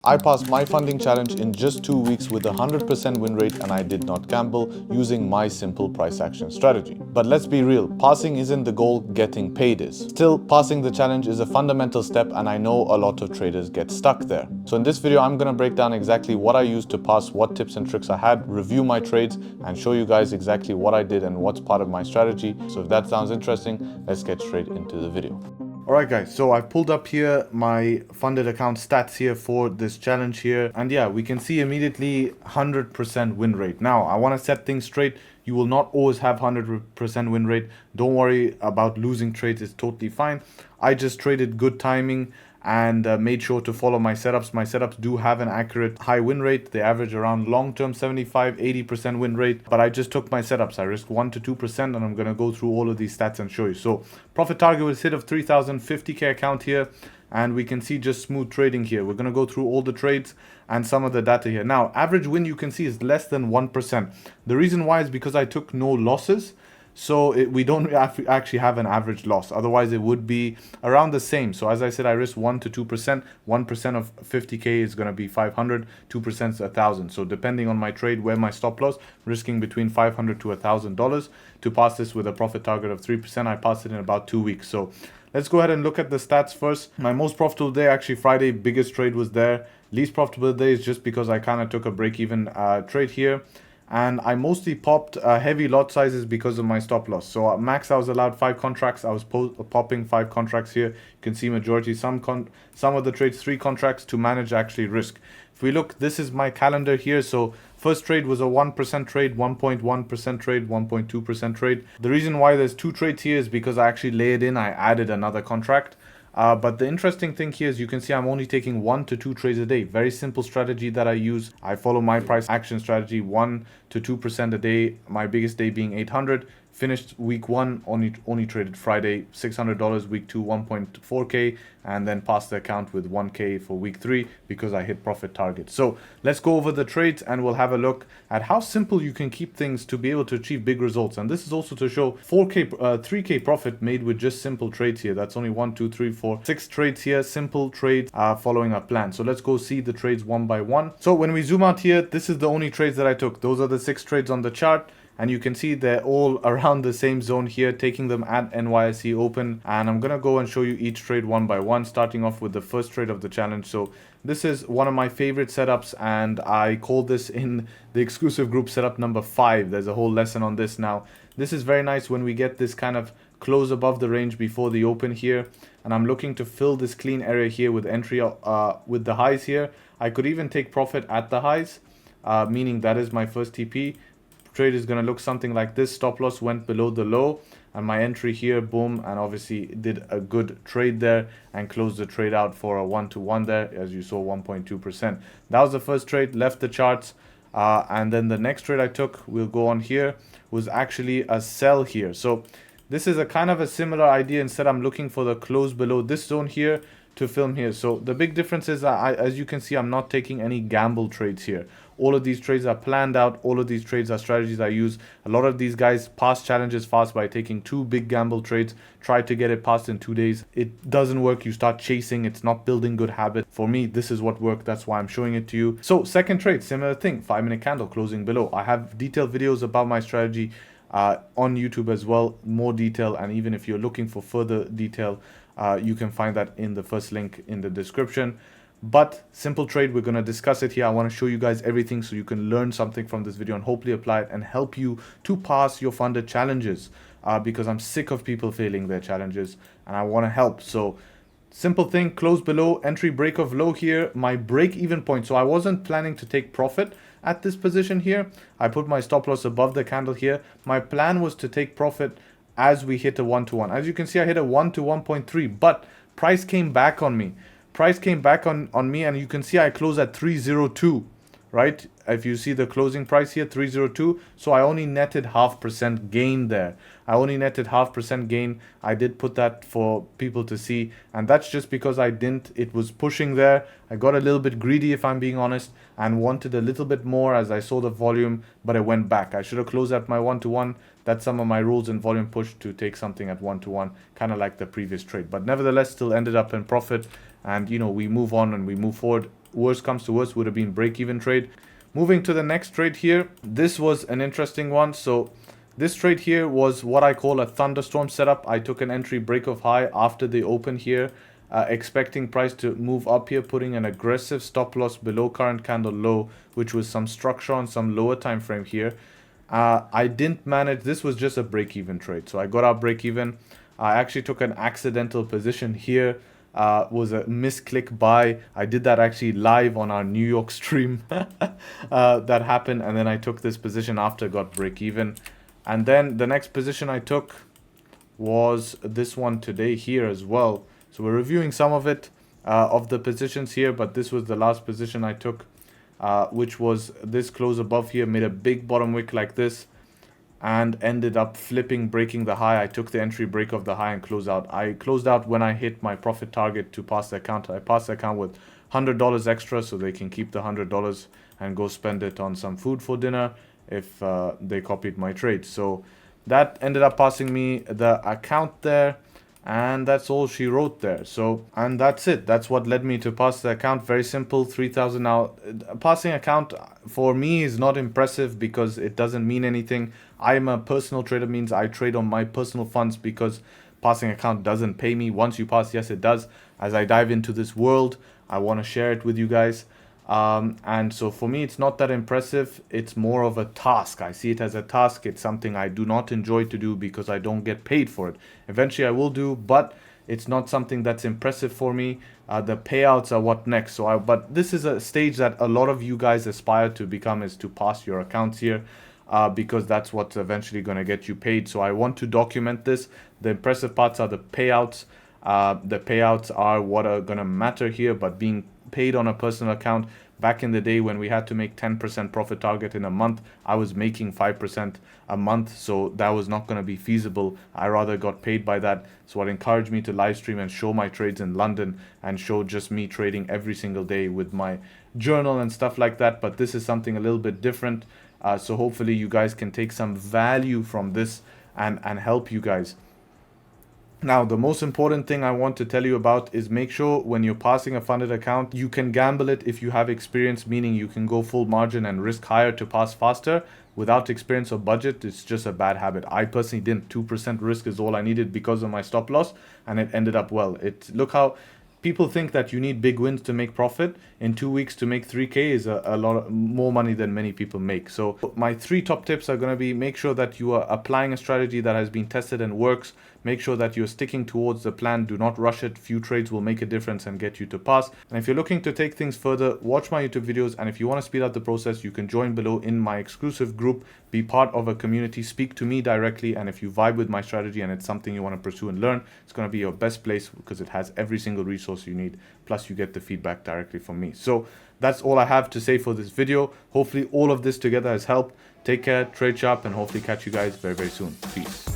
I passed my funding challenge in just 2 weeks with a 100% win rate, and I did not gamble, using my simple price action strategy. But let's be real, passing isn't the goal, getting paid is. Still, passing the challenge is a fundamental step, and I know a lot of traders get stuck there. So in this video, I'm gonna break down exactly what I used to pass, what tips and tricks I had, review my trades, and show you guys exactly what I did and what's part of my strategy. So if that sounds interesting, let's get straight into the video. Alright guys, so I've pulled up here my funded account stats here for this challenge here, and yeah, we can see immediately 100% win rate. Now, I want to set things straight. You will not always have 100% win rate. Don't worry about losing trades, it's totally fine. I just traded good timing and made sure to follow my setups. My setups do have an accurate high win rate. They average around long-term 75-80% win rate, but I just took my setups. I risked 1 to 2%, and I'm going to go through all of these stats and show you. So profit target was hit of 3,050k account here, and we can see just smooth trading here. We're going to go through all the trades and some of the data here. Now, average win you can see is less than 1%. The reason why is because I took no losses. So we don't actually have an average loss. Otherwise, it would be around the same. So as I said, I risk 1 to 2%. 1% of 50k is going to be 500. 2% is 1,000. So depending on my trade, where my stop loss, risking between $500 to $1,000 to pass this with a profit target of 3%. I passed it in about 2 weeks. So let's go ahead and look at the stats first. My most profitable day, actually Friday, biggest trade was there. Least profitable day is just because I kind of took a break-even trade here. And I mostly popped heavy lot sizes because of my stop loss. So at max I was allowed 5 contracts. I was popping 5 contracts here. You can see majority, some of the trades 3 contracts to manage actually risk. If we look, this is my calendar here. So first trade was a 1% trade, 1.1% trade, 1.2% trade. The reason why there's 2 trades here is because I actually layered in, I added another contract. But the interesting thing here is you can see I'm only taking 1 to 2 trades a day. Very simple strategy that I use. I follow my price action strategy, 1 to 2% a day. My biggest day being 800. Finished week 1, only traded Friday, $600. Week 2, 1.4k, and then passed the account with 1k for week 3 because I hit profit target. So let's go over the trades and we'll have a look at how simple you can keep things to be able to achieve big results. And this is also to show 3k profit made with just simple trades here. That's only 1, 2, 3, 4, 6 trades here, simple trades following a plan. So let's go see the trades one by one. So when we zoom out here, this is the only trades that I took. Those are the 6 trades on the chart. And you can see they're all around the same zone here, taking them at NYSE open. And I'm going to go and show you each trade one by one, starting off with the first trade of the challenge. So this is one of my favorite setups, and I call this in the exclusive group setup number 5. There's a whole lesson on this now. This is very nice when we get this kind of close above the range before the open here. And I'm looking to fill this clean area here with entry with the highs here. I could even take profit at the highs, meaning that is my first TP. Trade is going to look something like this. Stop loss went below the low, and my entry here, boom, and obviously did a good trade there and closed the trade out for a 1-to-1 there, as you saw, 1.2%. That was the first trade, left the charts, and then the next trade I took, we'll go on here, was actually a sell here. So this is a kind of a similar idea. Instead, I'm looking for the close below this zone here to film here. So the big difference is that as you can see, I'm not taking any gamble trades here. All of these trades are planned out. All of these trades are strategies I use. A lot of these guys pass challenges fast by taking 2 big gamble trades, try to get it passed in 2 days. It doesn't work. You start chasing. It's not building good habit. For me, this is what worked. That's why I'm showing it to you. So second trade, similar thing, 5-minute candle closing below. I have detailed videos about my strategy on YouTube as well, more detail. And even if you're looking for further detail, you can find that in the first link in the description. But simple trade, we're going to discuss it here. I want to show you guys everything so you can learn something from this video and hopefully apply it and help you to pass your funded challenges, because I'm sick of people failing their challenges and I want to help. So simple thing, close below, entry break of low here, my break even point. So I wasn't planning to take profit at this position here. I put my stop loss above the candle here. My plan was to take profit as we hit a 1-to-1. As you can see, I hit a 1 to 1.3, but price came back on me. Price came back on me, and you can see I closed at 302, right? If you see the closing price here, 302. So I only netted 0.5% gain there. I only netted 0.5% gain. I did put that for people to see, and that's just because it was pushing there. I got a little bit greedy, if I'm being honest, and wanted a little bit more as I saw the volume, but it went back. I should have closed at my 1-to-1. That's some of my rules in volume push, to take something at 1-to-1, kind of like the previous trade. But nevertheless, still ended up in profit. And, you know, we move on and we move forward. worst comes to worst, would have been break-even trade. Moving to the next trade here, this was an interesting one. So this trade here was what I call a thunderstorm setup. I took an entry break of high after the open here, expecting price to move up here, putting an aggressive stop loss below current candle low, which was some structure on some lower time frame here. I didn't manage. This was just a break-even trade, so I got out break-even. I actually took an accidental position here. Was a misclick buy. I did that actually live on our New York stream. That happened, and then I took this position after, got break-even. And then the next position I took was this one today here as well. So we're reviewing some of it, of the positions here, but this was the last position I took, which was this close above here, made a big bottom wick like this, and ended up flipping, breaking the high. I took the entry break of the high and closed out. I closed out when I hit my profit target to pass the account. I passed the account with $100 extra, so they can keep the $100 and go spend it on some food for dinner if they copied my trade. So that ended up passing me the account there, and that's all she wrote there. So, and that's it. That's what led me to pass the account. Very simple. 3,000. Now, passing account for me is not impressive because it doesn't mean anything. I'm a personal trader, means I trade on my personal funds, because passing account doesn't pay me. Once you pass, yes, it does. As I dive into this world, I want to share it with you guys. And so for me, it's not that impressive. It's more of a task. I see it as a task. It's something I do not enjoy to do because I don't get paid for it. Eventually I will do, but it's not something that's impressive for me. The payouts are what next. But this is a stage that a lot of you guys aspire to become, is to pass your accounts here. Because that's what's eventually going to get you paid. So I want to document this. The impressive parts are the payouts. The payouts are what are going to matter here, but being paid on a personal account, back in the day when we had to make 10% profit target in a month, I was making 5% a month, so that was not going to be feasible. I rather got paid by that. So what encouraged me to live stream and show my trades in London, and show just me trading every single day with my journal and stuff like that. But this is something a little bit different. So hopefully you guys can take some value from this and help you guys. Now, the most important thing I want to tell you about is make sure when you're passing a funded account, you can gamble it if you have experience, meaning you can go full margin and risk higher to pass faster. Without experience or budget, it's just a bad habit. I personally didn't. 2% risk is all I needed because of my stop loss, and it ended up well. Look how people think that you need big wins to make profit. In 2 weeks to make 3K is a lot more money than many people make. So my 3 top tips are going to be: make sure that you are applying a strategy that has been tested and works. Make sure that you're sticking towards the plan. Do not rush it. Few trades will make a difference and get you to pass. And if you're looking to take things further, watch my YouTube videos. And if you want to speed up the process, you can join below in my exclusive group, be part of a community, speak to me directly. And if you vibe with my strategy and it's something you want to pursue and learn, it's going to be your best place, because it has every single resource you need. Plus you get the feedback directly from me. So that's all I have to say for this video. Hopefully all of this together has helped. Take care, trade sharp, and hopefully catch you guys very, very soon. Peace.